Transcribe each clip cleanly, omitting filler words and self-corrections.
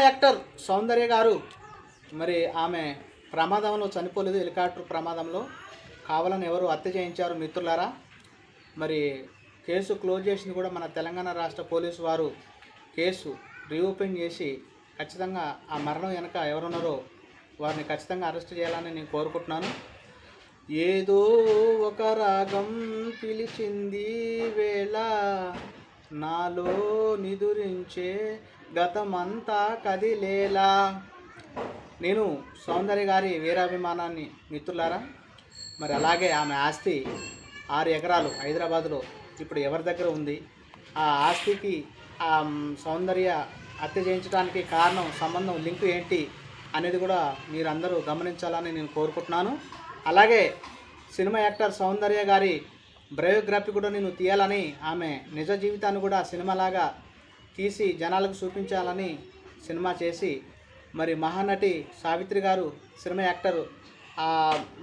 Actor సౌందర్య గారు మరి ఆమె ప్రమాదంలో చనిపోలేదు, హెలికాప్టర్ ప్రమాదంలో కావాలని ఎవరు హత్య చేయించారు మిత్రులారా. మరి కేసు క్లోజ్ చేసింది కూడా మన తెలంగాణ రాష్ట్ర పోలీసు వారు కేసు రీఓపెన్ చేసి ఖచ్చితంగా ఆ మరణం వెనక ఎవరున్నారో వారిని ఖచ్చితంగా అరెస్ట్ చేయాలని నేను కోరుకుంటున్నాను. ఏదో ఒక రాగం పిలిచింది వేళ నాలో నిదురించే గతమంతా కదిలేలా. నేను సౌందర్య గారి వీరాభిమానాన్ని మిత్రులారా. మరి అలాగే ఆమె ఆస్తి 6 ఎకరాలు హైదరాబాద్లో ఇప్పుడు ఎవరి దగ్గర ఉంది, ఆ ఆస్తికి ఆ సౌందర్య హత్య చేయించడానికి కారణం, సంబంధం, లింకు ఏంటి అనేది కూడా మీరందరూ గమనించాలని నేను కోరుకుంటున్నాను. అలాగే సినిమా యాక్టర్ సౌందర్య గారి బయోగ్రఫీ కూడా నేను తీయాలని, ఆమె నిజ జీవితాన్ని కూడా సినిమాలాగా తీసి జనాలకు చూపించాలని సినిమా చేసి మరి మహానటి సావిత్రి గారు సినిమా యాక్టర్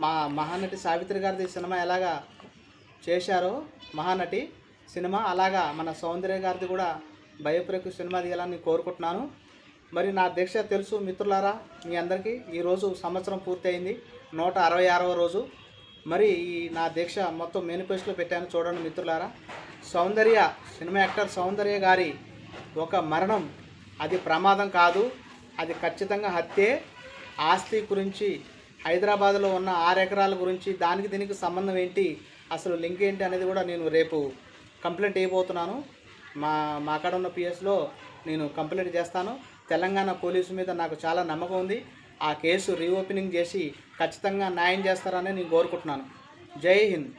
మా మహానటి సావిత్రి గారిది సినిమా ఎలాగా చేశారో మహానటి సినిమా, అలాగా మన సౌందర్య గారిది కూడా బయోపిక్ సినిమా తీయాలని కోరుకుంటున్నాను. మరి నా దీక్ష తెలుసు మిత్రులారా మీ అందరికీ. ఈరోజు సంవత్సరం పూర్తయింది, 166వ రోజు. మరి ఈ నా దీక్ష మొత్తం మేనిఫెస్టోలో పెట్టాను, చూడండి మిత్రులారా. సౌందర్య సినిమా యాక్టర్ సౌందర్య గారి ఒక మరణం అది ప్రమాదం కాదు, అది ఖచ్చితంగా హత్యే. ఆస్తి గురించి, హైదరాబాద్లో ఉన్న 6 ఎకరాల గురించి, దానికి దీనికి సంబంధం ఏంటి, అసలు లింక్ ఏంటి అనేది కూడా నేను రేపు కంప్లైంట్ చేయబోతున్నాను. మా కాడ ఉన్న పిఎస్లో నేను కంప్లైంట్ చేస్తాను. తెలంగాణ పోలీసు మీద నాకు చాలా నమ్మకం ఉంది. ఆ కేసు రీఓపెనింగ్ చేసి ఖచ్చితంగా న్యాయం చేస్తారని నేను కోరుకుంటున్నాను. జై హింద్.